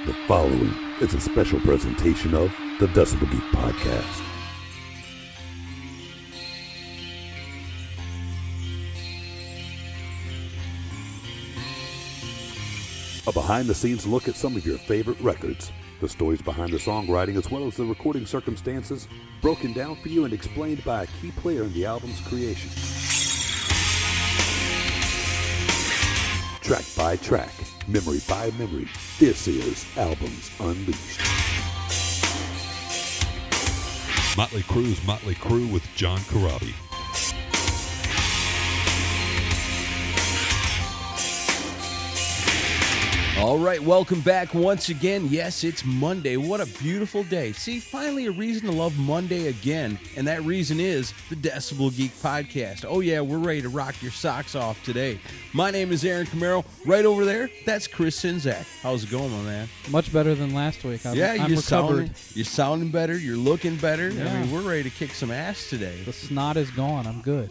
The following is a special presentation of the Decibel Geek podcast. A behind-the-scenes look at some of your favorite records, the stories behind the songwriting as well as the recording circumstances, broken down for you and explained by a key player in the album's creation. Track by track, memory by memory, this is Albums Unleashed. Motley Crue's Motley Crue with John Corabi. All right, welcome back once again. Yes, it's Monday. What a beautiful day. See, finally a reason to love Monday again, and that reason is the Decibel Geek podcast. Oh yeah, we're ready to rock your socks off today. My name is Aaron Camaro. Right over there, that's Chris Sinzak. How's it going, my man? Much better than last week. I'm recovered. You're sounding better. You're looking better. Yeah. I mean, we're ready to kick some ass today. The snot is gone. I'm good.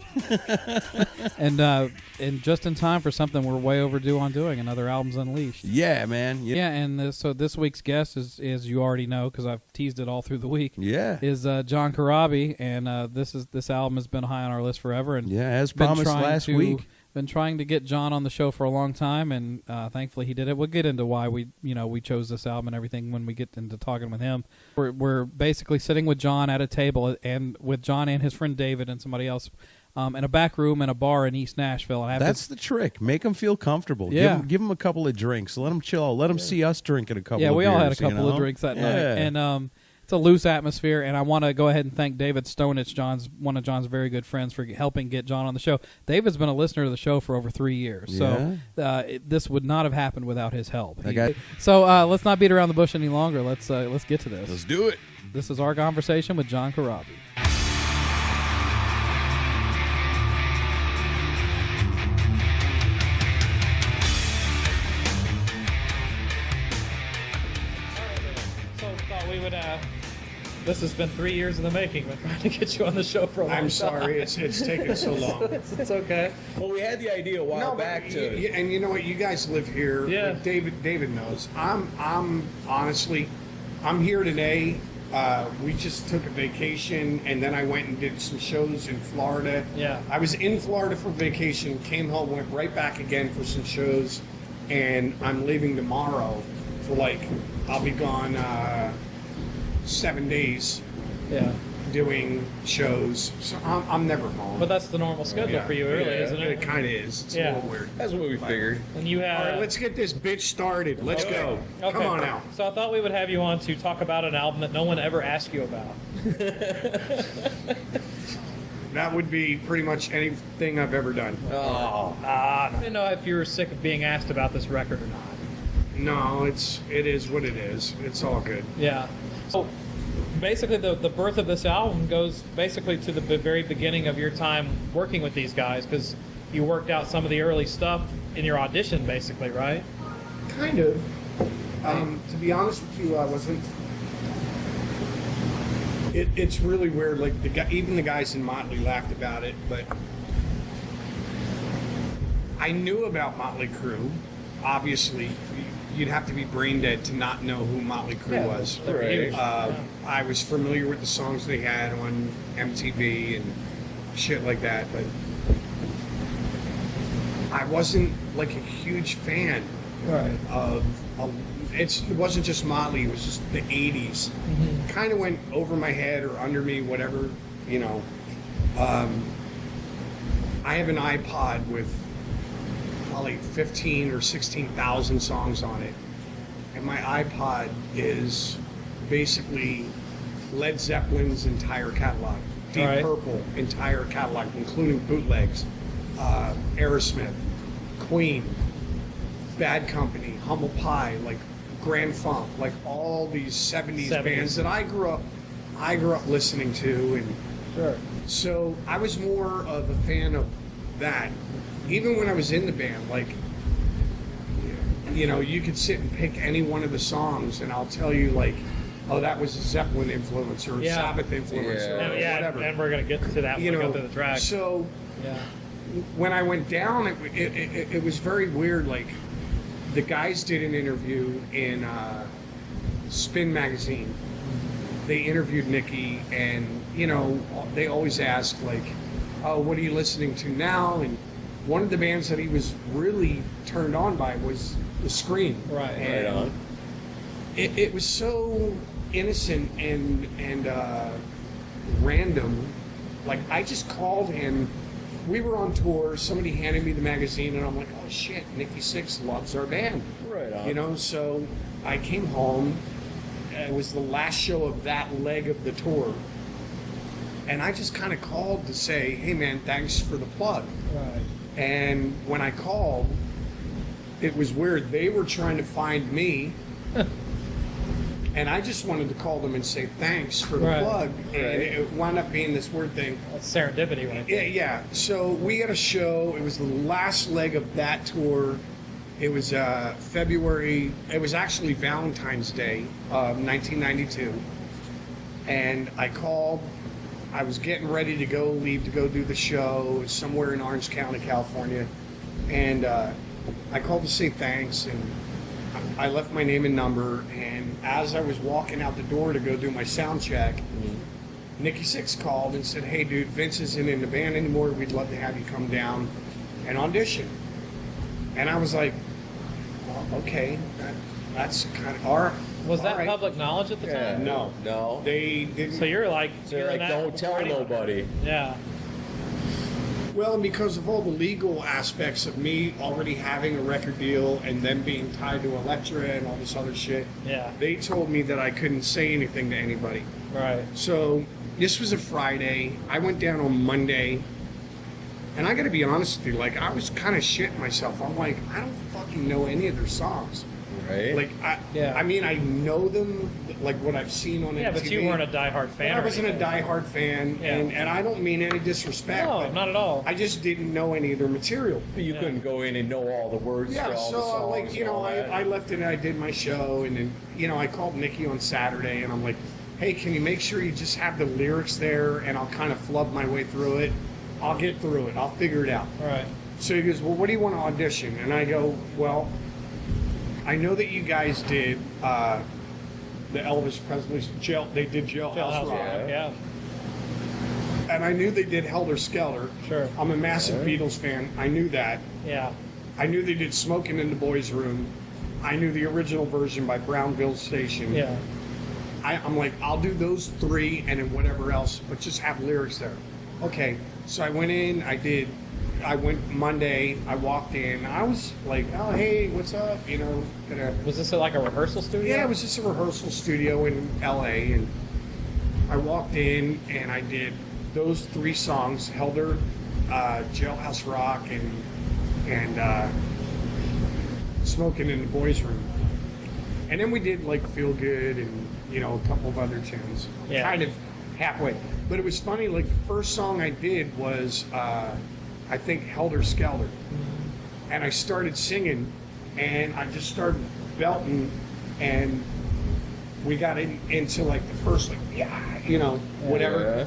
and just in time for something we're way overdue on doing, another Albums Unleashed. Yeah, man. Yeah, and so this week's guest is you already know because I've teased it all through the week. Yeah, is John Corabi, and this album has been high on our list forever. And yeah, as promised last week. Been trying to get John on the show for a long time, and thankfully he did it. We'll get into why we chose this album and everything when we get into talking with him. We're basically sitting with John at a table, and with John and his friend David and somebody else. In a back room in a bar in East Nashville. That's the trick. Make them feel comfortable. Yeah. Give them a couple of drinks. Let them chill. Let them see us drinking a couple of beers. Yeah, we all had a couple of drinks that night. And it's a loose atmosphere, and I want to go ahead and thank David Stonich, one of John's very good friends, for helping get John on the show. David's been a listener to the show for over 3 years, so this would not have happened without his help. So let's not beat around the bush any longer. Let's get to this. Let's do it. This is our conversation with John Corabi. This has been 3 years in the making. We're trying to get you on the show for a long time. I'm sorry, it's taken so long. It's okay. Well, we had the idea a while back to. And you know what? You guys live here. Yeah. Like David knows. I'm honestly, I'm here today. We just took a vacation, and then I went and did some shows in Florida. Yeah. I was in Florida for vacation, came home, went right back again for some shows, and I'm leaving tomorrow for I'll be gone 7 days. Yeah. Doing shows, so I'm never home. But that's the normal schedule for you, really, isn't it? It kind of is. It's a little weird. That's what we figured. And you had. All right, let's get this bitch started. Let's go. Okay. Come on out. So I thought we would have you on to talk about an album that no one ever asked you about. That would be pretty much anything I've ever done. I didn't know if you were sick of being asked about this record or not. No, it is what it is. It's all good. Yeah. So basically the birth of this album goes basically to the very beginning of your time working with these guys, because you worked out some of the early stuff in your audition, basically, right? Kind of. To be honest with you, I wasn't. It's really weird. Even the guys in Motley laughed about it, but I knew about Motley Crue. Obviously, you'd have to be brain dead to not know who Motley Crue was. Right. I was familiar with the songs they had on MTV and shit like that, but I wasn't a huge fan of. It wasn't just Motley; it was just the '80s. Mm-hmm. Kind of went over my head or under me, whatever, I have an iPod with probably 15 or 16,000 songs on it, and my iPod is basically Led Zeppelin's entire catalog, Deep Purple entire catalog, including bootlegs, Aerosmith, Queen, Bad Company, Humble Pie, Grand Funk, all these 70s bands that I grew up listening to, and so I was more of a fan of that. Even when I was in the band, you could sit and pick any one of the songs, and I'll tell you, oh, that was a Zeppelin influence or a Sabbath influence or whatever. And we're going to get to that when we go through the track. So when I went down, it was very weird. The guys did an interview in Spin magazine. They interviewed Nicky, and you know, they always ask like, "Oh, what are you listening to now?" And one of the bands that he was really turned on by was the Scream. Right. And Right on. it was so innocent and random. Like, I just called him. We were on tour. Somebody handed me the magazine, and I'm like, "Oh shit, Nikki Sixx loves our band." Right on. You know, so I came home. It was the last show of that leg of the tour, and I just kind of called to say, "Hey man, thanks for the plug." Right. And when I called, it was weird. They were trying to find me. And I just wanted to call them and say thanks for the Right. plug. And Right. it wound up being this weird thing. That's serendipity, right? Yeah, yeah. So we had a show. It was the last leg of that tour. It was February. It was actually Valentine's Day, 1992. And I called. I was getting ready to leave to go do the show somewhere in Orange County, California. And I called to say thanks. And I left my name and number. And as I was walking out the door to go do my sound check, Nikki Sixx called and said, "Hey, dude, Vince isn't in the band anymore. We'd love to have you come down and audition." And I was like, well, okay, that's kind of all right. Was that all right. public knowledge at the Yeah. time? No. No. They didn't. So you're like, So you're like, don't tell nobody. Yeah. Well, because of all the legal aspects of me already having a record deal and them being tied to Elektra and all this other shit, Yeah. they told me that I couldn't say anything to anybody. Right. So this was a Friday. I went down on Monday. And I got to be honest with you, like, I was kind of shitting myself. I'm like, I don't fucking know any of their songs. Right? Like, Yeah. I mean, I know them, like what I've seen on Yeah, MTV. but you weren't a diehard But fan. I or wasn't a anything. diehard fan, Yeah. and I don't mean any disrespect. No, but not at all. I just didn't know any of their material. You couldn't go in and know all the words Yeah, to all the so songs. like, you and know, all that. I left it and I did my show, and then, you know, I called Nikki on Saturday, and I'm like, "Hey, can you make sure you just have the lyrics there, and I'll kind of flub my way through it. I'll get through it. I'll figure it out." Right. So he goes, "Well, what do you want to audition?" And I go, "Well, I know that you guys did the Elvis Presley's they did Jailhouse Jailhouse Rock. Rock. Yeah. And I knew they did Helter Skelter. Sure. I'm a massive Beatles fan. I knew that. Yeah. I knew they did Smoking in the Boys' Room. I knew the original version by Brownville Station. Yeah. I'm like, I'll do those three and then whatever else, but just have lyrics there. Okay, so I went in, I went Monday, I walked in, I was like, "Oh, hey, what's up?" You know, Was this like a rehearsal studio? yeah, it was just a rehearsal studio in LA, and I walked in and I did those three songs, Helter, Jailhouse Rock, and Smoking in the Boys' Room. And then we did like Feel Good and, you know, a couple of other tunes. Yeah. Kind of halfway. But it was funny, like the first song I did was I think Helter Skelter. And I started singing and I just started belting, and we got into like the first, like, yeah, you know, whatever.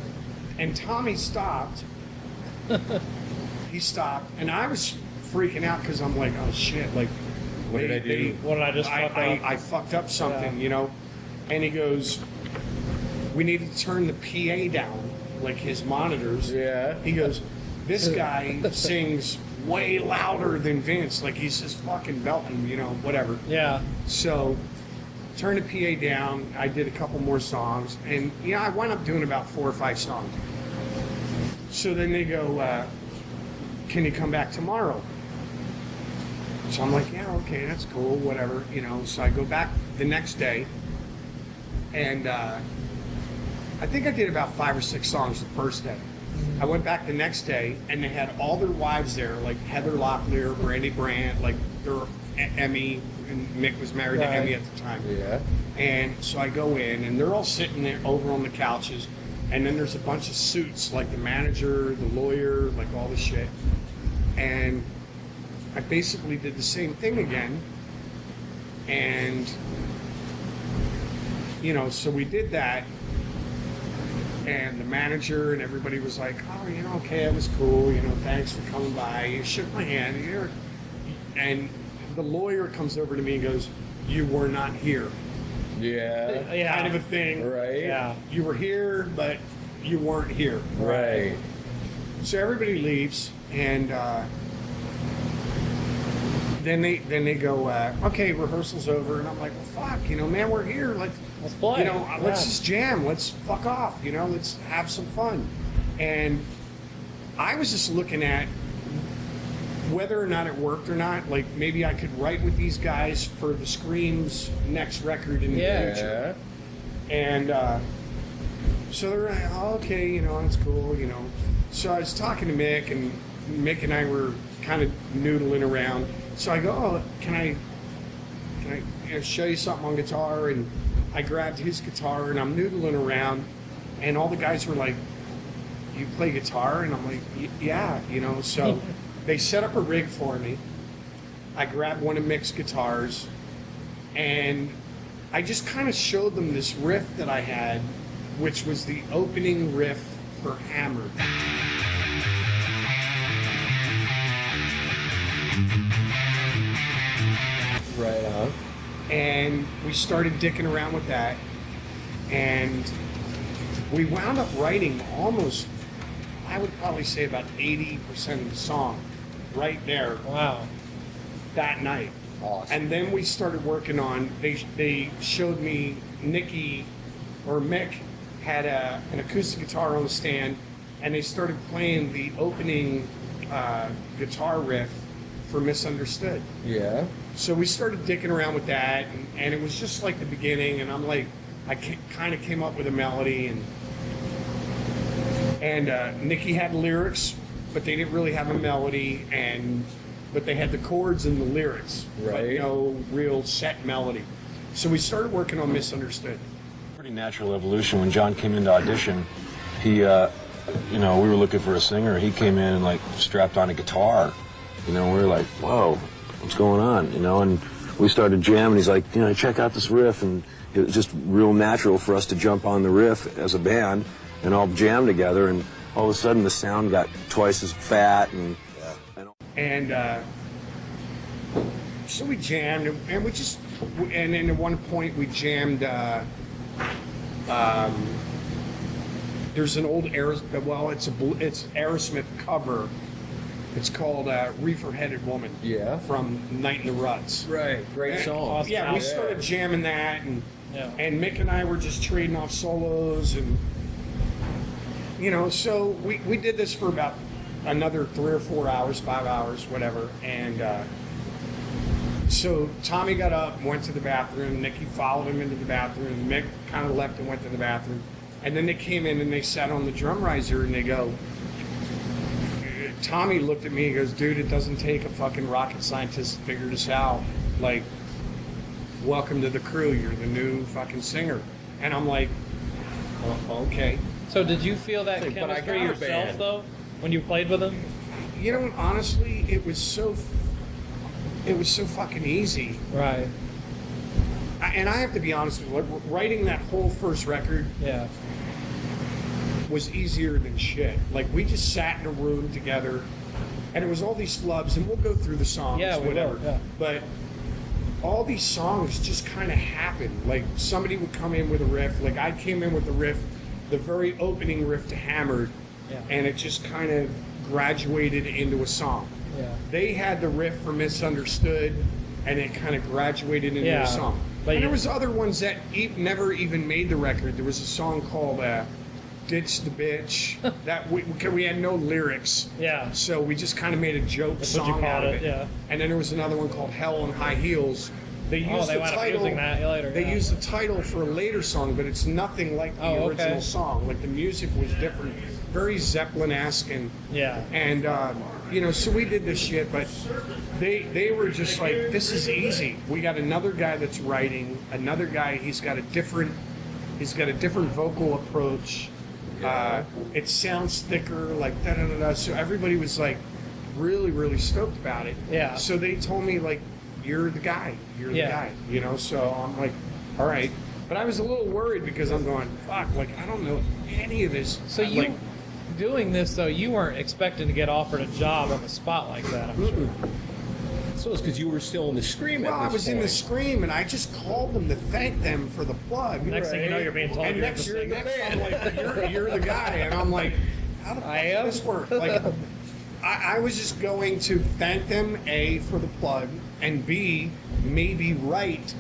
Yeah. And Tommy stopped. He stopped, and I was freaking out because I'm like, "Oh shit, like, What did I do? What did I just fuck up? I fucked up something, Yeah. you know." And he goes, "We need to turn the PA down, like his monitors." Yeah. He goes, "This guy sings way louder than Vince. Like, he's just fucking belting, you know, whatever." Yeah. So, turned the PA down. I did a couple more songs, and yeah, I wound up doing about 4 or 5 songs. So then they go, "Can you come back tomorrow?" So I'm like, "Yeah, okay, that's cool, whatever, you know." So I go back the next day, and I think I did about 5 or 6 songs the first day. I went back the next day, and they had all their wives there, like Heather Locklear, Brandy Brandt, like their Emmy, and Mick was married to Right. Emmy at the time. Yeah. And so I go in, and they're all sitting there over on the couches, and then there's a bunch of suits, like the manager, the lawyer, like all the shit. And I basically did the same thing again. And, you know, so we did that. And the manager and everybody was like, "Oh, you know, okay, it was cool. You know, thanks for coming by." You shook my hand. And the lawyer comes over to me and goes, "You were not here." Yeah. kind of a thing. Right. Yeah. You were here, but you weren't here. Right. So everybody leaves, and then they go, okay, rehearsal's over, and I'm like, well, fuck, man, we're here. Let's play. Let's just jam. Let's fuck off. Let's have some fun. And I was just looking at whether or not it worked or not. Like maybe I could write with these guys for the Scream's next record in the future. And so they're like, oh, okay, it's cool, So I was talking to Mick, and Mick and I were kind of noodling around. So I go, oh, can I show you something on guitar? And I grabbed his guitar, and I'm noodling around, and all the guys were like, you play guitar? And I'm like, yeah, So they set up a rig for me. I grabbed one of Mick's guitars, and I just kind of showed them this riff that I had, which was the opening riff for Hammered. Right on. And we started dicking around with that, and we wound up writing almost, I would probably say about 80% of the song right there. Wow. That night. Awesome. And then we started working on, they showed me Mick had an acoustic guitar on the stand, and they started playing the opening guitar riff for Misunderstood. Yeah. So we started dicking around with that, and it was just like the beginning, and I'm like, I kind of came up with a melody, and Nikki had lyrics, but they didn't really have a melody, but they had the chords and the lyrics, but Right. no real set melody. So we started working on Misunderstood. Pretty natural evolution. When John came into audition, he, we were looking for a singer. He came in and like strapped on a guitar. We were like, whoa, what's going on? And we started jamming. He's like, check out this riff, and it was just real natural for us to jump on the riff as a band and all jam together. And all of a sudden, the sound got twice as fat And so we jammed, and and then at one point we jammed, there's an old it's Aerosmith cover. It's called Reefer-Headed Woman. Yeah. From Night in the Ruts. Right. Great song. Awesome. Yeah, we started jamming that, and Yeah. and Mick and I were just trading off solos, and so we did this for about another 3 or 4 hours, 5 hours, whatever, and so Tommy got up and went to the bathroom. Nicky followed him into the bathroom. Mick kind of left and went to the bathroom, and then they came in and they sat on the drum riser, and they go. Tommy looked at me, he goes, dude, it doesn't take a fucking rocket scientist to figure this out. Like, welcome to the crew, you're the new fucking singer. And I'm like, oh, okay. So did you feel that But I got chemistry a yourself, band. though, when you played with him? Honestly, it was so fucking easy. Right. And I have to be honest with you, writing that whole first record Yeah. was easier than shit. Like, we just sat in a room together, and it was all these flubs, and we'll go through the songs, Yeah, we whatever. will, yeah. But all these songs just kind of happened. Like, somebody would come in with a riff. Like, I came in with the riff, the very opening riff to Hammered, Yeah. and it just kind of graduated into a song. Yeah. They had the riff for Misunderstood, and it kind of graduated into Yeah, a song. but And there you- was other ones that never even made the record. There was a song called Ditch the Bitch that we had no lyrics. Yeah. So we just kind of made a joke That's what you song out called of it, yeah. And then there was another one called Hell on High Heels. They used they the wound up title. using that later, They yeah. used the title for a later song, but it's nothing like the Oh, original okay. song. Like, the music was different, very Zeppelin-esque, and Yeah. so we did this shit, but they were just like, this is easy. We got another guy that's writing, another guy, he's got a different vocal approach. It sounds thicker, like da-da-da-da. So everybody was like really, really stoked about it. Yeah. So they told me, like, you're the guy. You're the Yeah. guy. So I'm like, all right. But I was a little worried because I'm going, fuck, like, I don't know any of this. So you, like, doing this, though, you weren't expecting to get offered a job on the spot like that, I'm sure. So it's because you were still in the Scream Well, at I this was in the point. Scream, and I just called them to thank them for the plug. Next thing you know, you're being told and you're next, the singer. I'm like, you're the guy, and I'm like, how the fuck does this work? Like, I was just going to thank them, A, for the plug, and B, maybe write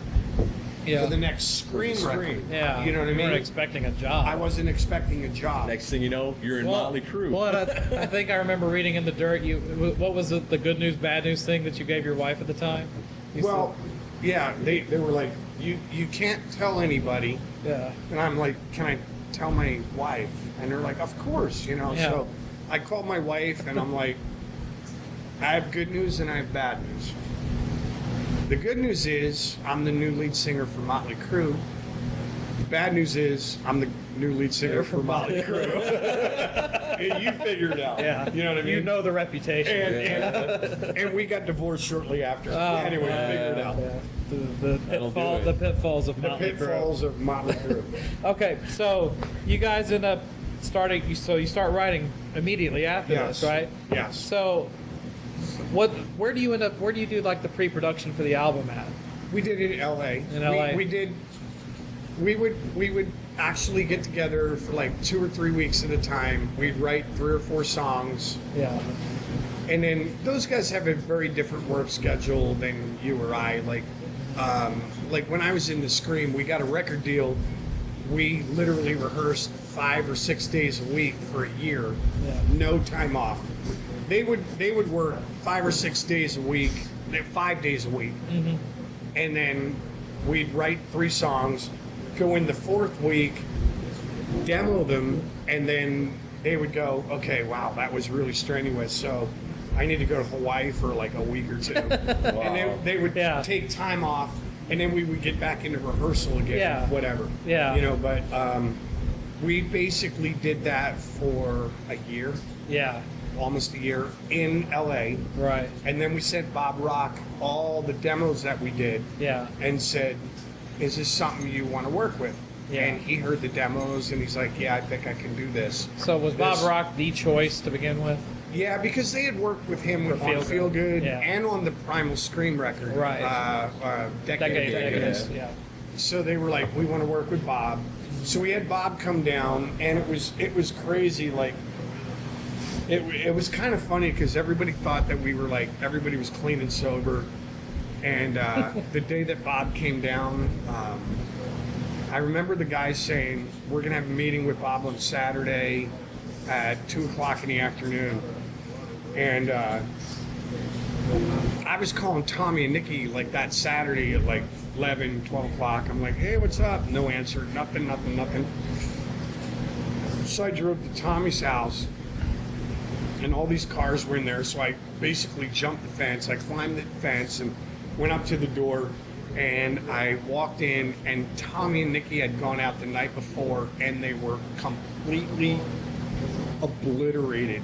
for the next Scream record. Yeah. You know what I You mean? weren't expecting a job. I wasn't expecting a job. Next thing you know, you're in Motley Crue. Well, I think I remember reading in the dirt. What was it, the good news, bad news thing that you gave your wife at the time? Well, yeah, they were like, you can't tell anybody. Yeah. And I'm like, can I tell my wife? And they're like, of course, you know. Yeah. So I called my wife, and I'm like, I have good news and I have bad news. The good news is I'm the new lead singer for Motley Crue. The bad news is I'm the new lead singer for Motley Crue. And you figured it out. Yeah. You know what I mean? You know the reputation. And we got divorced shortly after. Anyway, figured it out. Yeah. The pitfalls of The Motley Crue. pitfalls of Motley Crue. Okay, so you guys end up starting. So you start writing immediately after Yes. this, right? Yes. So, where do you end up? Where do you do like the pre-production for the album at? We did it in L.A. In LA. We would actually get together for like 2 or 3 weeks at a time. We'd write 3 or 4 songs, Yeah. and then those guys have a very different work schedule than you or I. Like when I was in the Scream, we got a record deal. We literally rehearsed 5 or 6 days a week for a year, no time off. They would work 5 or 6 days a week, 5 days a week, and then we'd write 3 songs, go in the 4th week, demo them, and then they would go, okay, wow, that was really strenuous, so I need to go to Hawaii for like a week or 2. And they would take time off, and then we would get back into rehearsal again, whatever. Yeah. You know, but we basically did that for a year, Yeah. almost a year, in LA. Right. And then we sent Bob Rock all the demos that we did Yeah. and said, is this something you want to work with? Yeah. And he heard the demos and he's like, yeah, I think I can do this. So was Bob Rock the choice to begin with? Yeah, because they had worked with him on Feel Feel Good. Good Yeah. and on the Primal Scream record. Right. Decadence. Yeah. So they were like, we want to work with Bob. So we had Bob come down, and it was crazy. Like, it was kind of funny because everybody thought that we were like, everybody was clean and sober. And the day that Bob came down, I remember the guys saying, we're going to have a meeting with Bob on Saturday at 2 o'clock in the afternoon. And I was calling Tommy and Nikki like that Saturday at like 11, 12 o'clock. I'm like, hey, what's up? No answer. Nothing. So I drove to Tommy's house, and all these cars were in there. So I basically jumped the fence. I climbed the fence and went up to the door, and I walked in, and Tommy and Nikki had gone out the night before, and they were completely obliterated.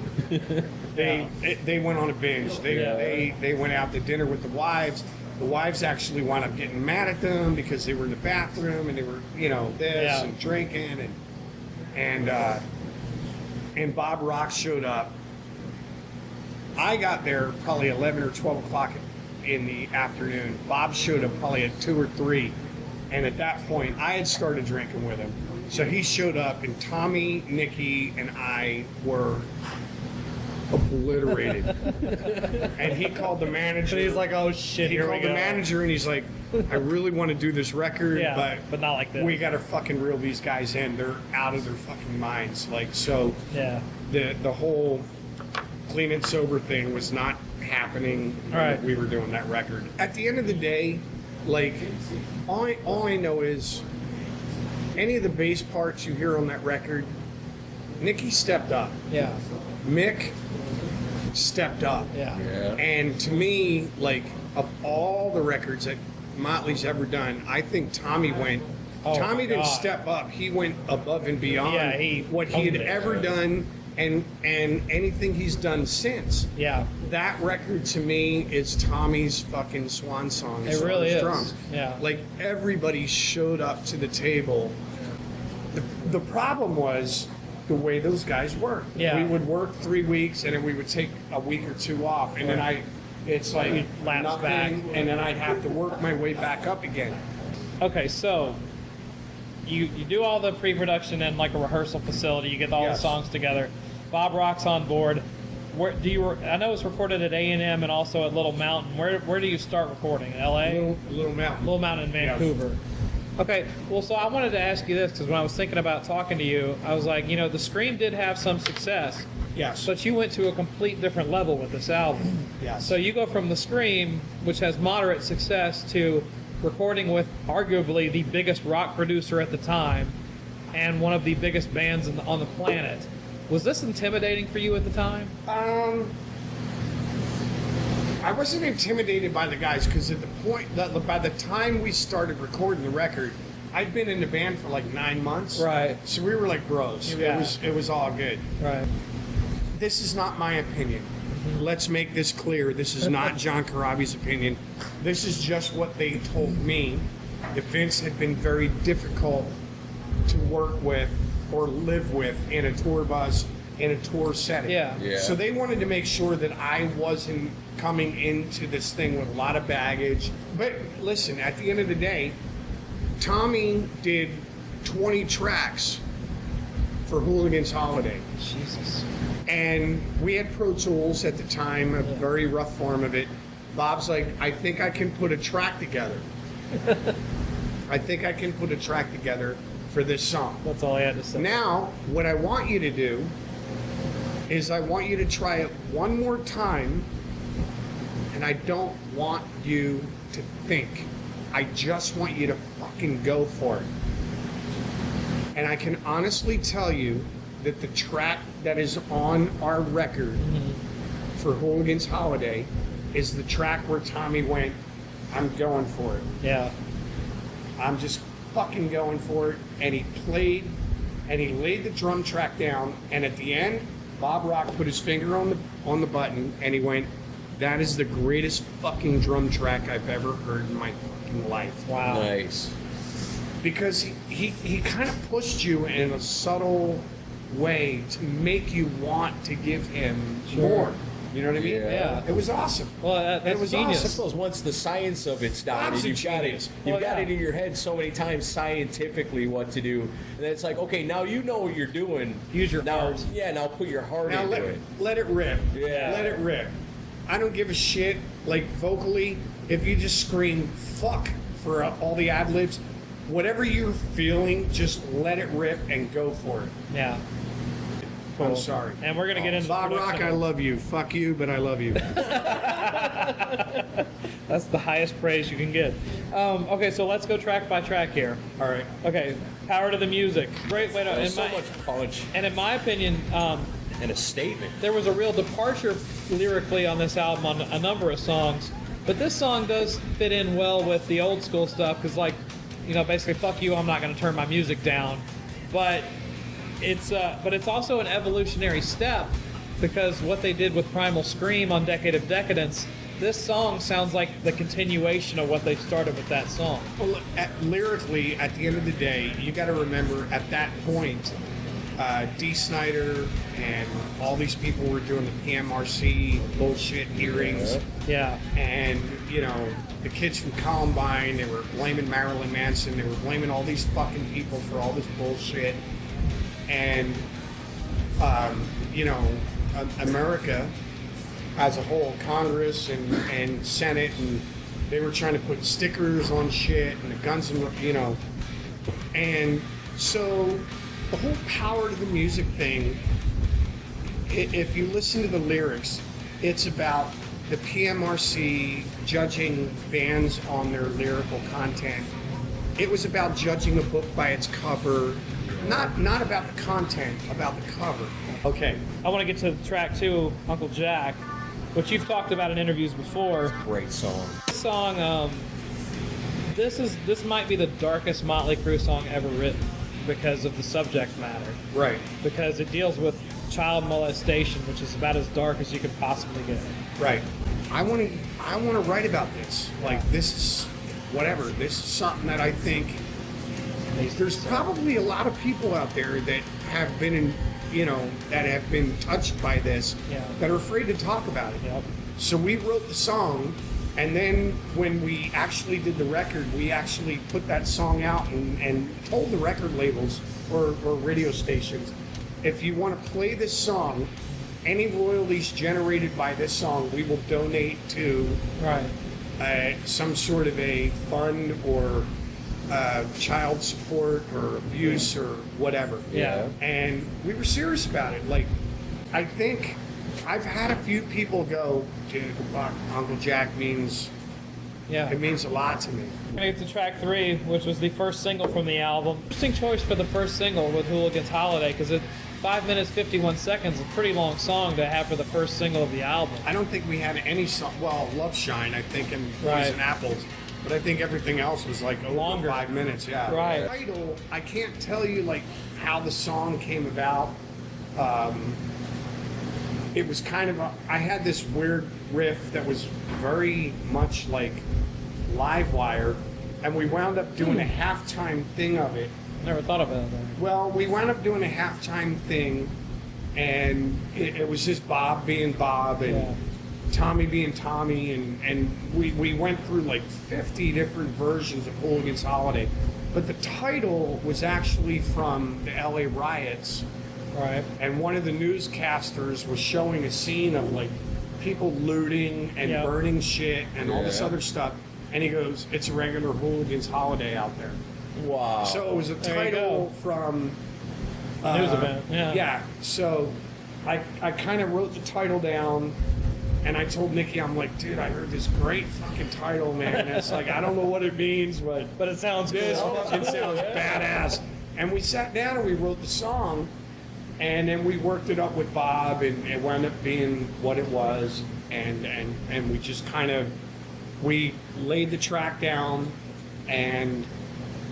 They went on a binge. They went out to dinner with the wives. The wives actually wound up getting mad at them because they were in the bathroom and they were, and drinking, and Bob Rock showed up. I got there probably 11 or 12 o'clock in the afternoon. Bob showed up probably at 2 or 3, and at that point I had started drinking with him. So he showed up, and Tommy, Nikki, and I were obliterated. And he called the manager. He's like, oh shit, He here we called go. the manager, and he's like, I really want to do this record, but not like this. we got to fucking reel these guys in. They're out of their fucking minds. Like, so Yeah. the whole clean and sober thing was not happening when Right. we were doing that record. At the end of the day, like, all I know is any of the bass parts you hear on that record, Nikki stepped up. Yeah. Mick stepped up. Yeah. And to me, like, of all the records that Motley's ever done, I think Tommy went. Oh, Tommy my didn't God. step up. He went above and beyond Yeah, what he had owned it. ever done, and anything he's done since. Yeah. That record to me is Tommy's fucking swan song. as It far really as is. drums. Yeah. Like, everybody showed up to the table. The problem was the way those guys worked. Yeah. We would work 3 weeks, and then we would take a week or 2 off, and then It's like You'd lapse nothing, back. and then I'd have to work my way back up again. Okay, so you do all the pre-production in like a rehearsal facility. You get all the songs together. Bob Rock's on board. Where do you? I know it's recorded at A&M and also at Little Mountain. Where do you start recording? In L.A. Little Mountain. Little Mountain in Vancouver. Okay, well, so I wanted to ask you this because when I was thinking about talking to you, I was like, the Scream did have some success. Yes. But you went to a complete different level with this album. Yes. So you go from the Scream, which has moderate success, to recording with arguably the biggest rock producer at the time and one of the biggest bands on the planet. Was this intimidating for you at the time? I wasn't intimidated by the guys because at the point that by the time we started recording the record, I'd been in the band for like 9 months. Right. So we were like bros. Yeah. It was all good. Right. This is not my opinion. Let's make this clear. This is not John Corabi's opinion. This is just what they told me. That Vince had been very difficult to work with or live with in a tour bus, in a tour setting. Yeah. So they wanted to make sure that I wasn't coming into this thing with a lot of baggage. But listen, at the end of the day, Tommy did 20 tracks for Hooligan's Holiday. Jesus. And we had Pro Tools at the time, a very rough form of it. Bob's like, I think I can put a track together. I think I can put a track together for this song. That's all I had to say. Now, what I want you to do is I want you to try it one more time, and I don't want you to think. I just want you to fucking go for it. And I can honestly tell you that the track that is on our record for Hooligan's Holiday is the track where Tommy went, I'm going for it. Yeah. I'm just fucking going for it. And he played, and he laid the drum track down, and at the end, Bob Rock put his finger on the button, and he went, that is the greatest fucking drum track I've ever heard in my fucking life. Wow. Nice. Because he kind of pushed you in a subtle way to make you want to give him more. You know what I mean? Yeah. It was awesome. Well, that's it was genius. I suppose once the science of it's down, Bob's and a you've got genius. it in your head so many times scientifically what to do, and then it's like, okay, now you know what you're doing. Use your heart. Yeah, now put your heart Now into it. let it rip. Yeah. Let it rip. I don't give a shit, like vocally, if you just scream fuck for all the ad libs, whatever you're feeling, just let it rip and go for it. Yeah. I'm Cool. sorry. And we're going to get into Bob production. Rock, I love you. Fuck you, but I love you. That's the highest praise you can get. Okay, so let's go track by track here. All right. Okay, Power to the Music. Great way to... There's so much punch And in my opinion, and a statement. there was a real departure lyrically on this album on a number of songs. But this song does fit in well with the old school stuff because, like, basically, fuck you, I'm not going to turn my music down. But it's also an evolutionary step because what they did with Primal Scream on Decade of Decadence, this song sounds like the continuation of what they started with that song. Well, look, lyrically, at the end of the day, you got to remember at that point, Dee Snider and all these people were doing the PMRC bullshit hearings. Yeah. And, the kids from Columbine, they were blaming Marilyn Manson, they were blaming all these fucking people for all this bullshit. And, America as a whole, Congress and Senate, and they were trying to put stickers on shit and the guns and, and so the whole Power to the Music thing, if you listen to the lyrics, it's about the PMRC judging bands on their lyrical content. It was about judging a book by its cover, not about the content, about the cover. Okay. I want to get to track 2, Uncle Jack, which you've talked about in interviews before. Great song. This song, this might be the darkest Motley Crue song ever written because of the subject matter. Right. Because it deals with child molestation, which is about as dark as you could possibly get. Right. I want to write about this. Like, this is whatever. This is something that I think there's probably a lot of people out there that have been that have been touched by this, Yeah. that are afraid to talk about it. Yep. So we wrote the song, and then when we actually did the record, we actually put that song out and told the record labels or radio stations, if you want to play this song, any royalties generated by this song, we will donate to some sort of a fund or child support or abuse or whatever. Yeah. And we were serious about it. Like, I think I've had a few people go, dude, fuck, Uncle Jack means, it means a lot to me. I get to track 3, which was the first single from the album. Interesting choice for the first single with Hooligans Holiday, because it 5 minutes 51 seconds, a pretty long song to have for the first single of the album. I don't think we had any song. Well, Love Shine, I think, and Poison Apples, but I think everything else was like over Longer. 5 minutes. Yeah. Right. The title, I can't tell you like how the song came about. It was kind of I had this weird riff that was very much like Livewire, and we wound up doing a halftime thing of it. Never thought of it. Well, we wound up doing a halftime thing, and it was just Bob being Bob and Tommy being Tommy, and we went through like 50 different versions of Hooligans Holiday. But the title was actually from the LA riots. Right. And one of the newscasters was showing a scene of like people looting and burning shit and all this other stuff. And he goes, it's a regular Hooligans Holiday out there. Wow. So it was a title from news event. Yeah. So I kind of wrote the title down, and I told Nikki, I'm like, dude, I heard this great fucking title, man. And it's like, I don't know what it means, but it sounds this cool. fucking sounds badass. And we sat down and we wrote the song, and then we worked it up with Bob, and it wound up being what it was. And we just kind of we laid the track down, and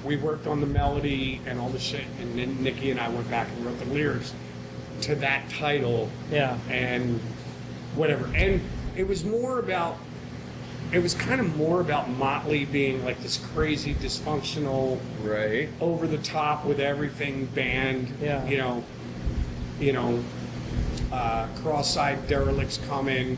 we worked on the melody and all the shit, and then Nikki and I went back and wrote the lyrics to that title. Yeah. And whatever. And it was kind of more about Motley being like this crazy, dysfunctional, over the top with everything band. Yeah. You know, cross-eyed derelicts coming.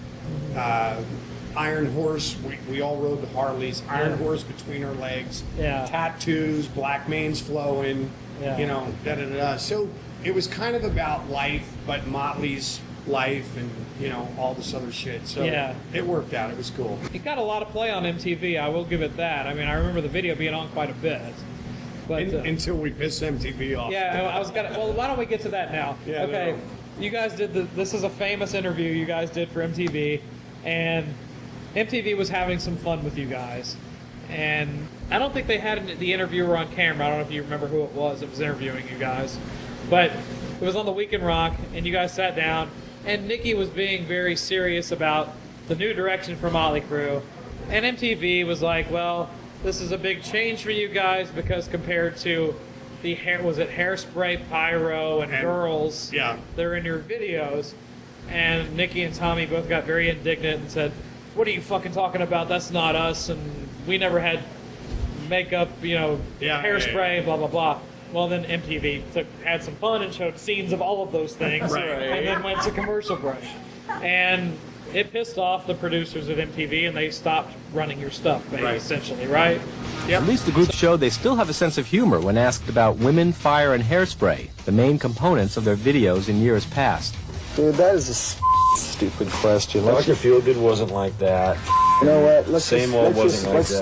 Iron Horse, we all rode the Harleys. Iron Horse between our legs. Yeah. Tattoos, black manes flowing. Yeah. You know, da-da-da-da. So it was kind of about life, but Motley's life and, you know, all this other shit. So it worked out. It was cool. It got a lot of play on MTV, I will give it that. I mean, I remember the video being on quite a bit. But until we pissed MTV off. Yeah, I was gonna. Well, why don't we get to that now? Yeah, okay. no. You guys did this is a famous interview you guys did for MTV, and MTV was having some fun with you guys. And I don't think they had the interviewer on camera. I don't know if you remember who it was that was interviewing you guys, but it was on the Week in Rock, and you guys sat down, and Nikki was being very serious about the new direction for Motley Crue, and MTV was like, well, this is a big change for you guys because compared to the Hairspray, Pyro, and Girls that are in your videos. And Nikki and Tommy both got very indignant and said, what are you fucking talking about? That's not us, and we never had makeup, hairspray, blah, blah, blah. Well, then MTV had some fun and showed scenes of all of those things, and then went to commercial break. And it pissed off the producers of MTV, and they stopped running your stuff, essentially, right? Yep. At least the group showed they still have a sense of humor when asked about women, fire, and hairspray, the main components of their videos in years past. Dude, that is a stupid question. Dr. Feelgood wasn't like that. You know what? Let's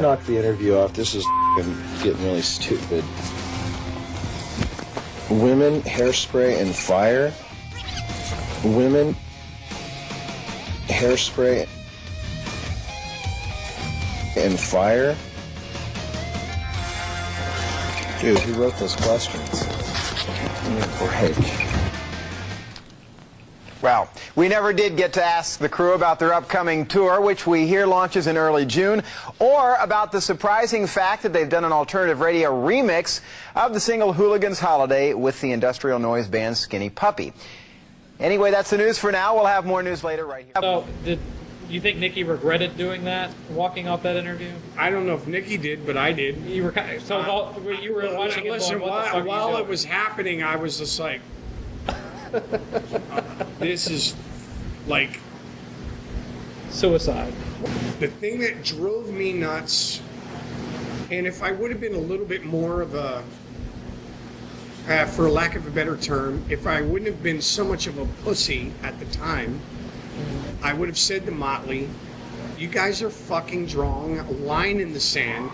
knock the interview off. This is getting really stupid. Women, hairspray, and fire. Women, hairspray, and fire. Dude, who wrote those questions? Give me a break. Well, we never did get to ask the crew about their upcoming tour, which we hear launches in early June, or about the surprising fact that they've done an alternative radio remix of the single Hooligans Holiday with the industrial noise band Skinny Puppy. Anyway, that's the news for now. We'll have more news later right here. So, did you think Nikki regretted doing that, walking off that interview? I don't know if Nikki did, but I did. You were you were watching listen, it going, what the fuck while it was happening, I was just like, this is like suicide. The thing that drove me nuts, and if I would have been a little bit more of a, for lack of a better term, if I wouldn't have been so much of a pussy at the time, I would have said to Motley, you guys are fucking drawing a line in the sand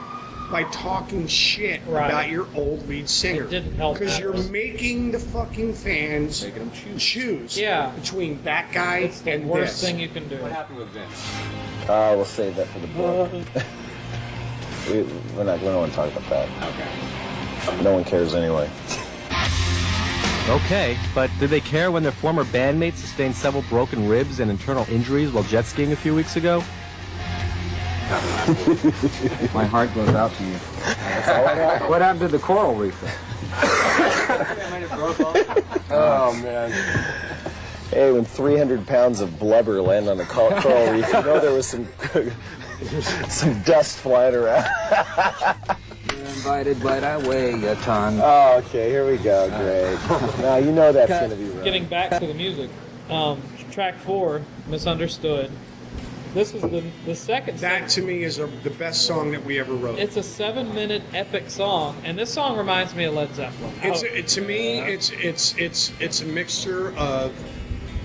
by talking shit about your old lead singer. It didn't help. Because you're making the fucking fans Making them choose. between that guy It's the and worst this. thing you can do. What happened with Vince? We'll save that for the book. we don't want to talk about that. Okay. No one cares anyway. Okay, but did they care when their former bandmates sustained several broken ribs and internal injuries while jet skiing a few weeks ago? My heart goes out to you. What happened to the coral reef? Oh, man. Hey, when 300 pounds of blubber land on a coral reef, you know there was some dust flying around. You're invited, but I weigh a ton. Oh, okay, here we go. Great. Now you know that's going to be right. Getting back to the music, track 4, Misunderstood. This is the second. That to me is the best song that we ever wrote. It's a 7-minute epic song, and this song reminds me of Led Zeppelin. It's a mixture of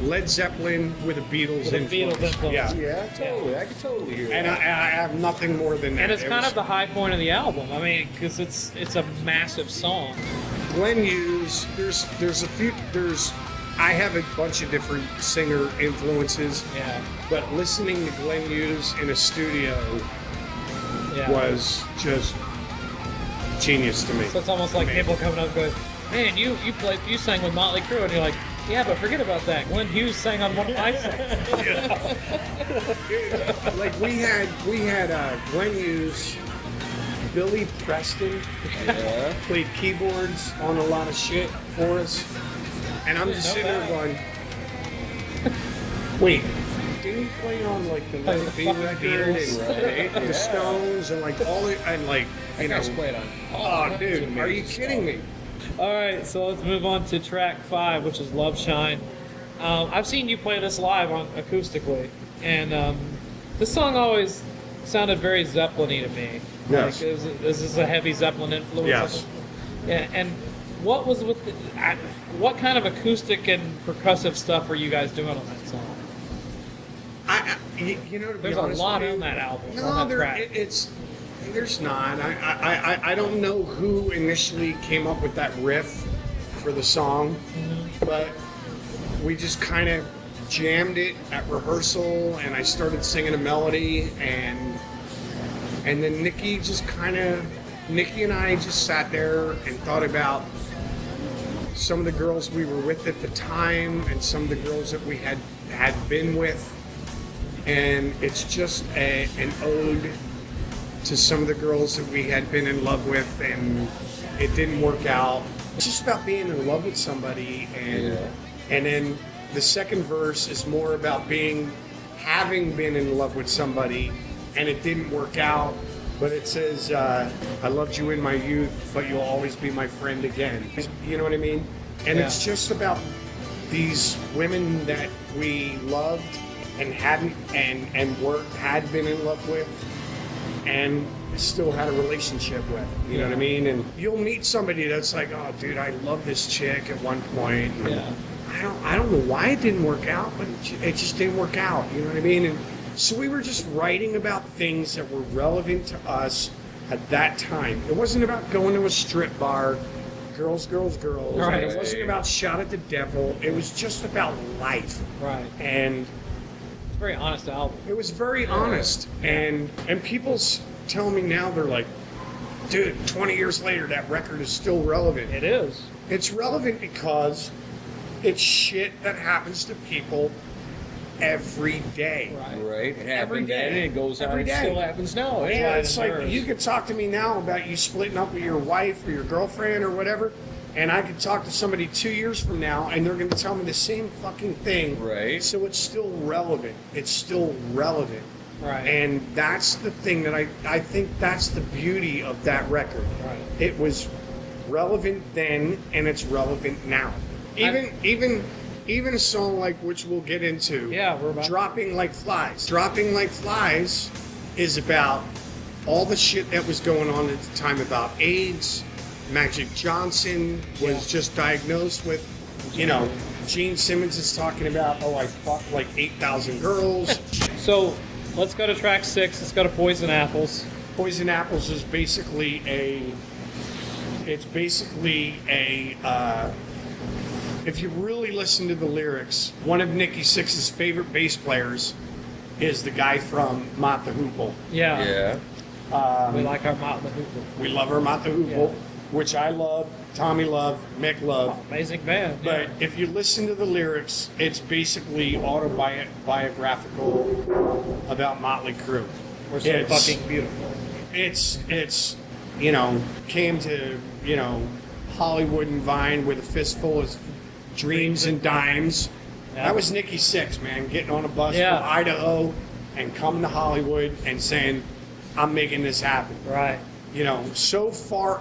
Led Zeppelin with a Beatles influence. Yeah, totally. I can totally hear that. And I have nothing more than that. And it's kind of the high point of the album. I mean, because it's a massive song. Glenn Hughes. I have a bunch of different singer influences. Yeah. But listening to Glenn Hughes in a studio was just genius to me. So it's almost like people coming up and going, man, you sang with Motley Crue, and you're like, yeah, but forget about that. Glenn Hughes sang on one of my songs. Like we had Glenn Hughes, Billy Preston played keyboards on a lot of shit for us, and I'm just sitting there going, wait, didn't he play on like the Let It Be record and the Stones and like all it and like you know? Played on. Oh, dude, are you kidding me? All right, so let's move on to track 5, which is Love Shine. I've seen you play this live acoustically, and this song always sounded very Zeppelin-y to me. Yes. Like, this is a heavy Zeppelin influence. Yes. Yeah, and what was with what kind of acoustic and percussive stuff were you guys doing on that song? You know, to be There's a honest lot with you, on that album. No, there's not. I don't know who initially came up with that riff for the song, but we just kind of jammed it at rehearsal, and I started singing a melody, and then Nikki and I just sat there and thought about some of the girls we were with at the time and some of the girls that we had been with, and it's just an ode to some of the girls that we had been in love with and it didn't work out. It's just about being in love with somebody, and then the second verse is more about having been in love with somebody and it didn't work out, but it says, I loved you in my youth, but you'll always be my friend again. You know what I mean? And it's just about these women that we loved and had been in love with and still had a relationship with. You know what I mean? And you'll meet somebody that's like, oh, dude, I love this chick at one point. And I don't know why it didn't work out, but it just didn't work out. You know what I mean? And so we were just writing about things that were relevant to us at that time. It wasn't about going to a strip bar, girls. Right. And it wasn't about shout at the devil. It was just about life. Right. And it's a very honest album. It was very honest. And people tell me now, they're like, dude, 20 years later, that record is still relevant. It is. It's relevant because it's shit that happens to people every day. Right. It happened Every day. then, and it goes Every on. day. It still happens now. Yeah, it's like you could talk to me now about you splitting up with your wife or your girlfriend or whatever, and I could talk to somebody 2 years from now, and they're going to tell me the same fucking thing. Right. So it's still relevant. It's still relevant. Right. And that's the thing that I think that's the beauty of that record. Right. It was relevant then, and it's relevant now. Even even a song like, which we'll get into, we're about Dropping Like Flies. Dropping Like Flies is about all the shit that was going on at the time about AIDS. Magic Johnson was just diagnosed with, Gene Simmons is talking about, I fucked like 8,000 girls. So let's go to track 6. Let's go to Poison Apples. Poison Apples is basically if you really listen to the lyrics, one of Nikki Sixx's favorite bass players is the guy from Mott the Hoople. Yeah. We like our Mott the Hoople. We love our Mott the Hoople, which I love, Tommy love, Mick love. Amazing band. But if you listen to the lyrics, it's basically autobiographical about Motley Crue. We're so fucking beautiful. It's came to, Hollywood and Vine with a fistful of dreams and dimes. Yeah. That was Nikki Sixx, man, getting on a bus from Idaho and coming to Hollywood and saying, I'm making this happen. Right. I was so far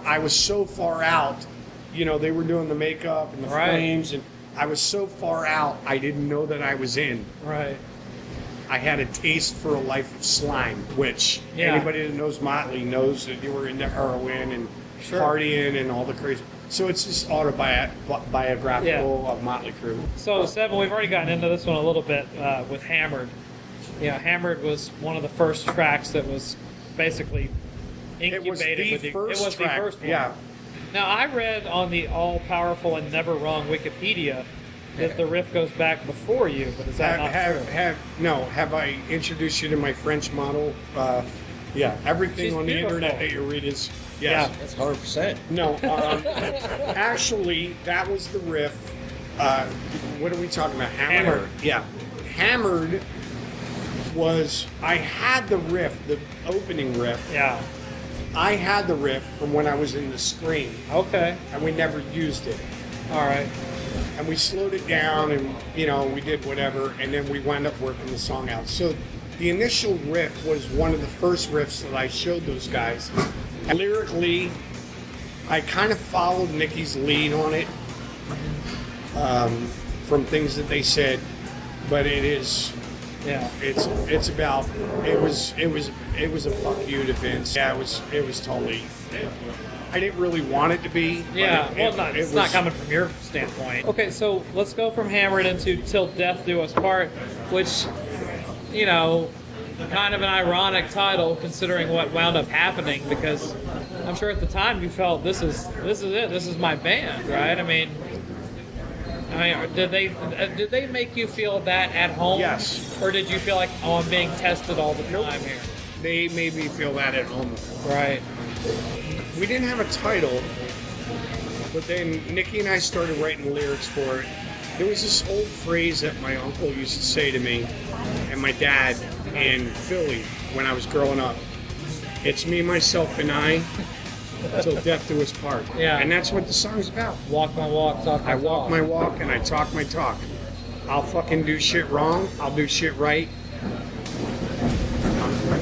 out, they were doing the makeup and the flames, and I was so far out, I didn't know that I was in. Right. I had a taste for a life of slime, which anybody that knows Motley knows that you were into heroin and partying and all the crazy. So it's just autobiographical of Motley Crue. So 7, we've already gotten into this one a little bit with Hammered. Hammered was one of the first tracks that was basically incubated with it was the first one. Yeah. Now I read on the all-powerful and never wrong Wikipedia that the riff goes back before you, but is that not true? Have I introduced you to my French model? Everything She's on the beautiful. internet that you read is Yeah, that's 100%. No, actually, that was the riff. What are we talking about? Hammered. Yeah, Hammered was. I had the riff, the opening riff. Yeah. I had the riff from when I was in the Scream. Okay. And we never used it. All right. And we slowed it down, and we did whatever, and then we wound up working the song out. So the initial riff was one of the first riffs that I showed those guys. And lyrically, I kind of followed Nikki's lead on it from things that they said, but it is. Yeah. It's about. It was a fuck you to Vince. Yeah, it was totally. I didn't really want it to be. Yeah, it's not coming from your standpoint. Okay, so let's go from Hammered into Till Death Do Us Part, which, kind of an ironic title considering what wound up happening, because I'm sure at the time you felt this is it, this is my band, right? I mean, did they make you feel that at home? Yes. Or did you feel like, I'm being tested all the time here? They made me feel that at home. Right. We didn't have a title, but then Nikki and I started writing lyrics for it. There was this old phrase that my uncle used to say to me and my dad in Philly when I was growing up. It's me, myself, and I, till death do us part. Yeah. And that's what the song's about. Walk my walk, talk my talk. I walk my walk and I talk my talk. I'll fucking do shit wrong. I'll do shit right.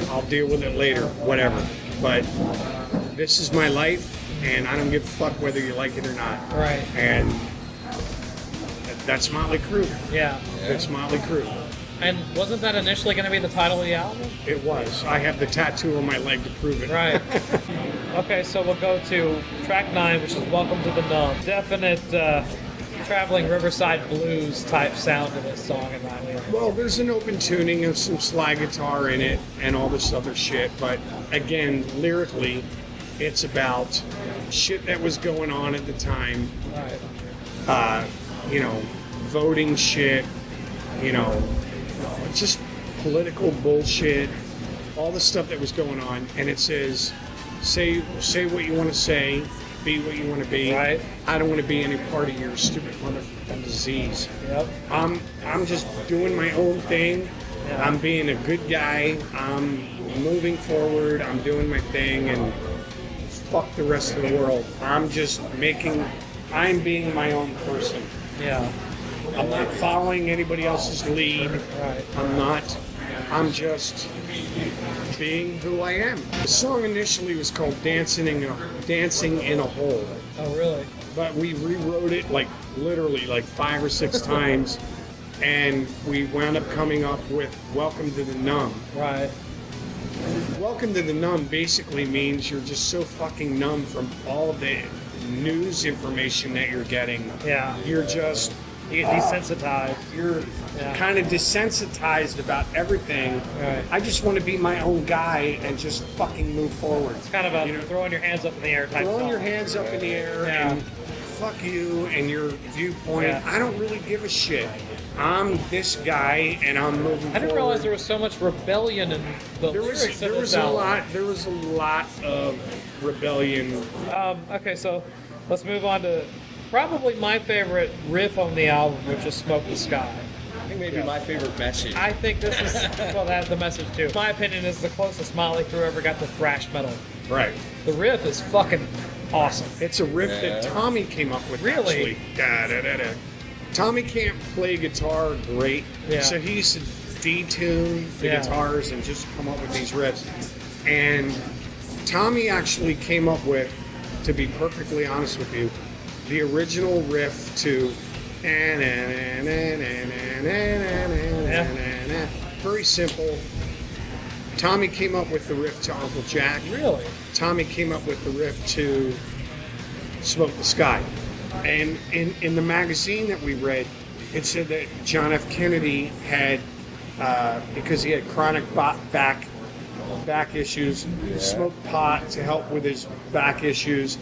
I'll deal with it later, whatever. But this is my life, and I don't give a fuck whether you like it or not. Right. And that's Motley Crue. Yeah. That's Motley Crue. And wasn't that initially going to be the title of the album? It was. I have the tattoo on my leg to prove it. Right. Okay, so we'll go to track 9, which is Welcome to the Numb. Definite traveling Riverside blues type sound to this song in my opinion. Well, there's an open tuning and some slide guitar in it and all this other shit, but again, lyrically, it's about shit that was going on at the time. Right. Voting shit, just political bullshit, all the stuff that was going on, and it says, say what you want to say, be what you want to be. Right. I don't want to be any part of your stupid motherfucking disease. Yep. I'm just doing my own thing. Yeah. I'm being a good guy. I'm moving forward. I'm doing my thing, and fuck the rest of the world. I'm being my own person. Yeah. I'm not following anybody else's lead. Right. I'm just being who I am. The song initially was called Dancing in a Hole. Oh, really? But we rewrote it like literally like 5 or 6 times, and we wound up coming up with Welcome to the Numb. Right. Welcome to the Numb basically means you're just so fucking numb from all of the news information that you're getting. Yeah. You're just... You get desensitized. You're kind of desensitized about everything. Right. I just want to be my own guy and just fucking move forward. It's kind of a throwing your hands up in the air type Throwing song. your hands up in the air and fuck you and your viewpoint. Yeah. I don't really give a shit. I'm this guy and I'm moving forward. I didn't realize there was so much rebellion in the lyrics of this album. There was a lot of rebellion. Okay, so let's move on to probably my favorite riff on the album, which is Smoke the Sky. I think maybe my favorite message. I think this is, well, that's the message too. My opinion is the closest Motley Crue ever got to thrash metal. Right. The riff is fucking awesome. It's a riff that Tommy came up with. Really? Actually. Tommy can't play guitar great, so he used to detune the guitars and just come up with these riffs. And Tommy actually came up with, to be perfectly honest with you, the original riff to very simple. Tommy came up with the riff to Uncle Jack. Really? Tommy came up with the riff to Smoke the Sky. And in the magazine that we read, it said that John F. Kennedy had, because he had chronic back issues, smoked pot to help with his back issues,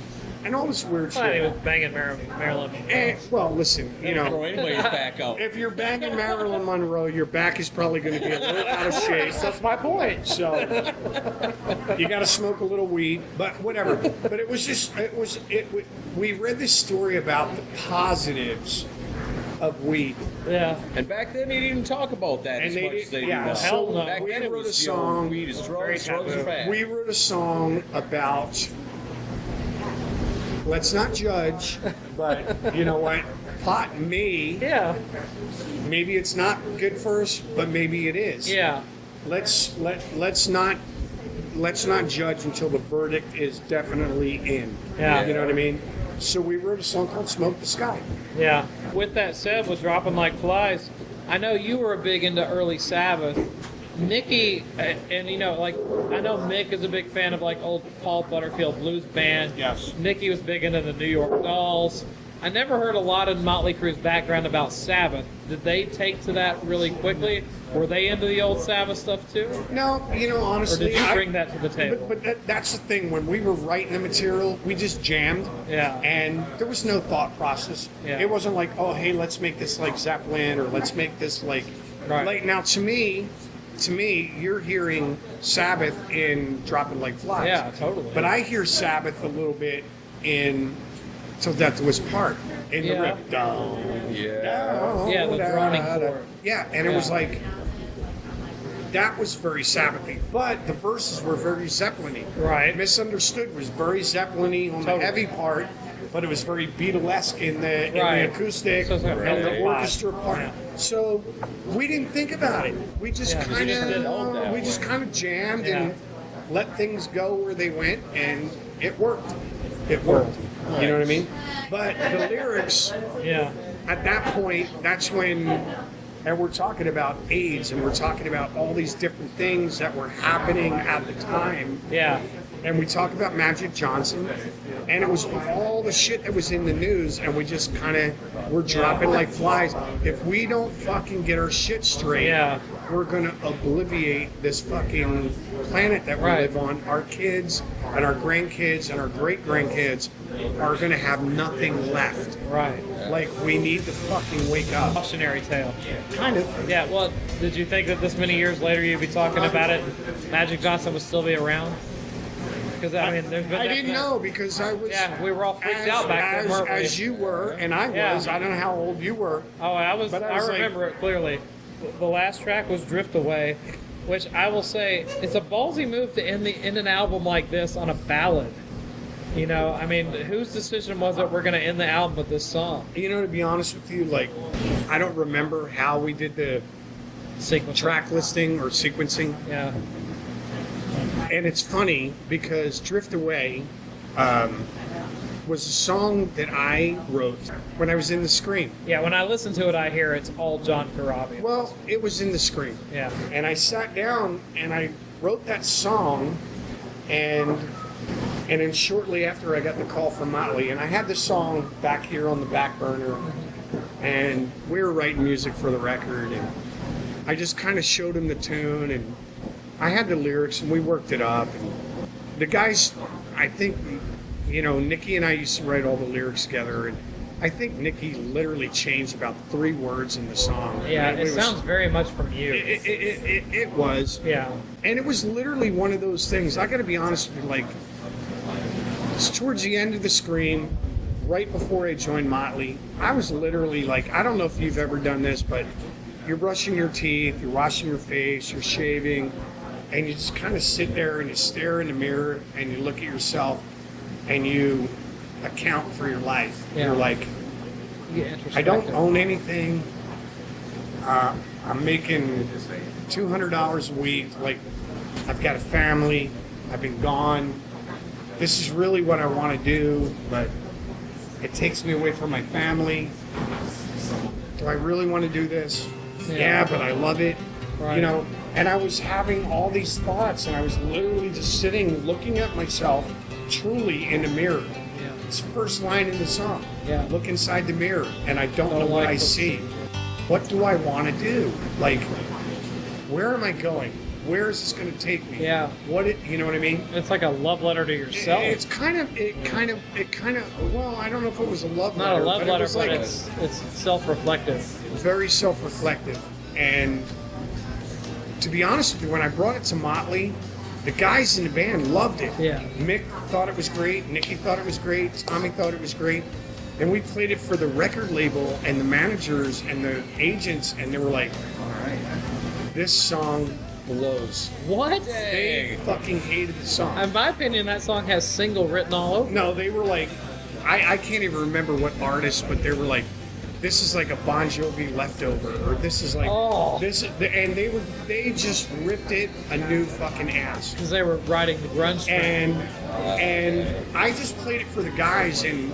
and all this weird shit. He was banging Marilyn Monroe. Well, listen, you know, throw anybody's back out. if you're banging Marilyn Monroe, your back is probably going to be a little out of shape. That's my point. So you got to smoke a little weed, but whatever. But it was just, we read this story about the positives of weed. Yeah. And back then they didn't talk about that as much as they do now. So Back we then it wrote was a song. weed is drugs, drugs are bad. We wrote a song about, let's not judge, but you know what? Pot maybe it's not good for us, but maybe it is. Yeah. Let's not judge until the verdict is definitely in. Yeah. You know what I mean? So we wrote a song called Smoke the Sky. Yeah. With that said, with Dropping Like Flies, I know you were big into early Sabbath. Nikki, and you know, like, I know Mick is a big fan of like old Paul Butterfield blues band. Yes. Nikki was big into the New York Dolls. I never heard a lot of Motley Crue's background about Sabbath. Did they take to that really quickly? Were they into the old Sabbath stuff too? No, you know, honestly, or did you bring that to the table? But that's the thing. When we were writing the material, we just jammed. Yeah. And there was no thought process. Yeah. It wasn't like, oh, hey, let's make this like Zeppelin, or let's make this like. Right. Like now, to me, you're hearing Sabbath in Dropping Like Flies. Yeah, totally. But I hear Sabbath a little bit in Till Death Do Us Part. In the riff. Down, Yeah, the droning chord. Yeah, and it was like, that was very Sabbathy. But the verses were very Zeppelin-y. Right. Misunderstood was very Zeppelin-y on the heavy part, but it was very Beatlesque in the acoustic and the orchestra part. Yeah. So we didn't think about it. We just kind of jammed and let things go where they went, and it worked. It worked. You know what I mean? But the lyrics, at that point, that's when, and we're talking about AIDS, and we're talking about all these different things that were happening at the time. Yeah. And we talk about Magic Johnson, and it was all the shit that was in the news, and we just kind of were dropping like flies. If we don't fucking get our shit straight, we're gonna obliviate this fucking planet that we live on. Our kids and our grandkids and our great grandkids are gonna have nothing left. Right. Like, we need to fucking wake up. Cautionary tale. Kind of. Yeah. Well, did you think that this many years later you'd be talking about it? Magic Johnson would still be around? Because I mean, there's been. I didn't know, because I was. Yeah, we were all freaked out back then, weren't we? As you were, and I was. I don't know how old you were. Oh, I was. But I remember it clearly. The last track was "Drift Away," which I will say it's a ballsy move to end an album like this on a ballad. You know, I mean, whose decision was it we're going to end the album with this song? You know, to be honest with you, like, I don't remember how we did the track listing or sequencing. Yeah. And it's funny because Drift Away was a song that I wrote when I was in the Scream. Yeah, when I listen to it, I hear it's all John Corabi. Well, it was in the Scream. Yeah. And I sat down and I wrote that song, and then shortly after I got the call from Motley, and I had the song back here on the back burner, and we were writing music for the record, and I just kind of showed him the tune, and I had the lyrics, and we worked it up. And the guys, I think, you know, Nikki and I used to write all the lyrics together, and I think Nikki literally changed about 3 words in the song. Yeah, it sounds very much from you. It was. Yeah. And it was literally one of those things, I gotta be honest with you, like, it's towards the end of the Scream, right before I joined Motley, I was literally like, I don't know if you've ever done this, but you're brushing your teeth, you're washing your face, you're shaving, and you just kind of sit there and you stare in the mirror and you look at yourself and you account for your life. Yeah. You're like, I don't own anything. I'm making $200 a week. Like, I've got a family. I've been gone. This is really what I want to do, but it takes me away from my family. Do I really want to do this? Yeah, but I love it. Right. You know, and I was having all these thoughts, and I was literally just sitting, looking at myself truly in the mirror. Yeah. It's the first line in the song. Yeah. Look inside the mirror, and I don't know what I see. What do I want to do? Like, where am I going? Where is this going to take me? Yeah. You know what I mean? It's like a love letter to yourself. It's kind of. Well, I don't know if it was a love letter. Not a love letter, it was but like it's self-reflective. very self-reflective. And to be honest with you, when I brought it to Motley, the guys in the band loved it. Yeah. Mick thought it was great. Nikki thought it was great. Tommy thought it was great. And we played it for the record label and the managers and the agents, and they were like, all right, this song blows. What? They fucking hated the song. In my opinion, that song has single written all over. No, they were like, I can't even remember what artist, but they were like, this is like a Bon Jovi leftover, or this is like this, and they just ripped it a new fucking ass. Because they were riding the grunge train. And I just played it for the guys, and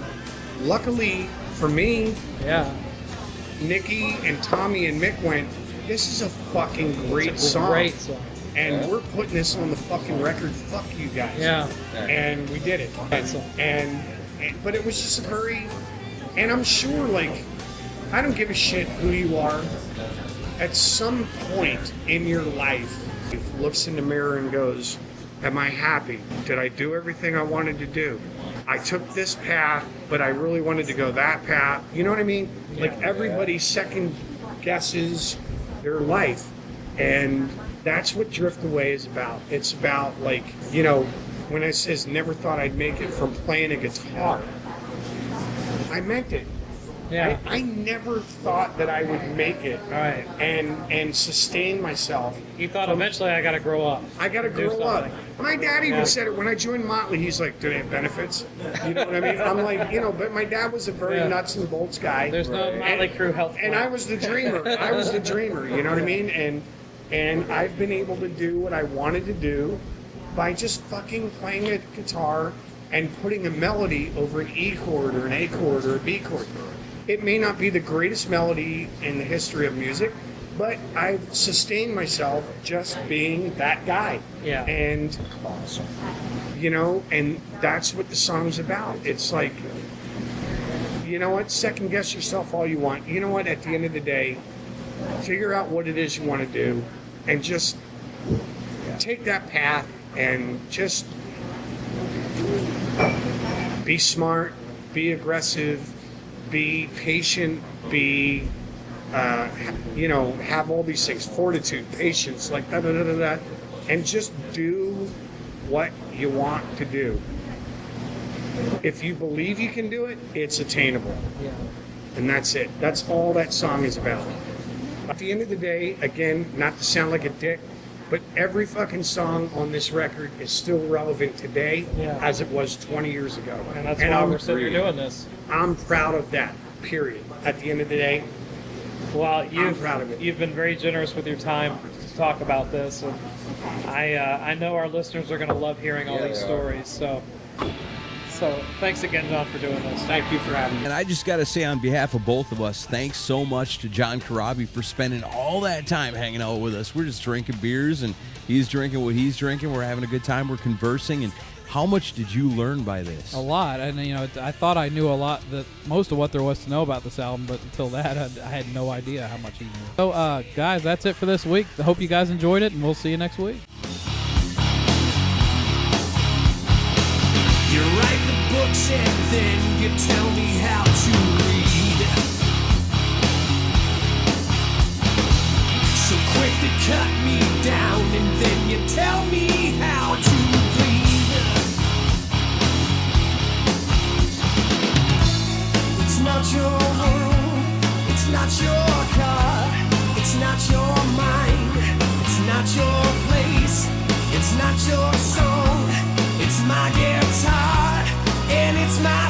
luckily for me, yeah, Nikki and Tommy and Mick went, this is a fucking great song. Great song. And we're putting this on the fucking record. Fuck you guys. Yeah. And we did it. But it was just a very, and I'm sure, like, I don't give a shit who you are. At some point in your life, looks in the mirror and goes, am I happy? Did I do everything I wanted to do? I took this path, but I really wanted to go that path. You know what I mean? Like, everybody second guesses their life. And that's what Drift Away is about. It's about, like, you know, when I says never thought I'd make it from playing a guitar, I meant it. Yeah. I never thought that I would make it and sustain myself. You thought eventually I got to grow up. I got to grow up. My dad even said it when I joined Motley. He's like, do they have benefits? You know what I mean? I'm like, you know, but my dad was a very nuts and bolts guy. There's no Motley Crue health plan. And I was the dreamer. I was the dreamer, you know what I mean? And I've been able to do what I wanted to do by just fucking playing a guitar and putting a melody over an E chord or an A chord or a B chord. It may not be the greatest melody in the history of music, but I've sustained myself just being that guy. Yeah. And, you know, and that's what the song's about. It's like, you know what? Second guess yourself all you want. You know what? At the end of the day, figure out what it is you want to do and just take that path and just be smart, be aggressive, be patient, be, you know, have all these things, fortitude, patience, like da-da-da-da-da, and just do what you want to do. If you believe you can do it, it's attainable. Yeah. And that's it. That's all that song is about. At the end of the day, again, not to sound like a dick, but every fucking song on this record is still relevant today as it was 20 years ago. And that's why we're sitting here doing this. I'm proud of that, period. At the end of the day, Well, I'm proud of it. You've been very generous with your time to talk about this, and I know our listeners are going to love hearing all these stories. So thanks again, John, for doing this. Thank you for having me. And I just got to say on behalf of both of us, thanks so much to John Corabi for spending all that time hanging out with us. We're just drinking beers, and he's drinking what he's drinking. We're having a good time. We're conversing. And how much did you learn by this? A lot. And, I thought I knew a lot, most of what there was to know about this album, but until that, I had no idea how much he knew. So, guys, that's it for this week. I hope you guys enjoyed it, and we'll see you next week. You write the books and then you tell me how to read. So quick to cut me down and then you tell me how to bleed. It's not your room, it's not your car, it's not your mind, it's not your place, it's not your song. It's my guitar, and it's my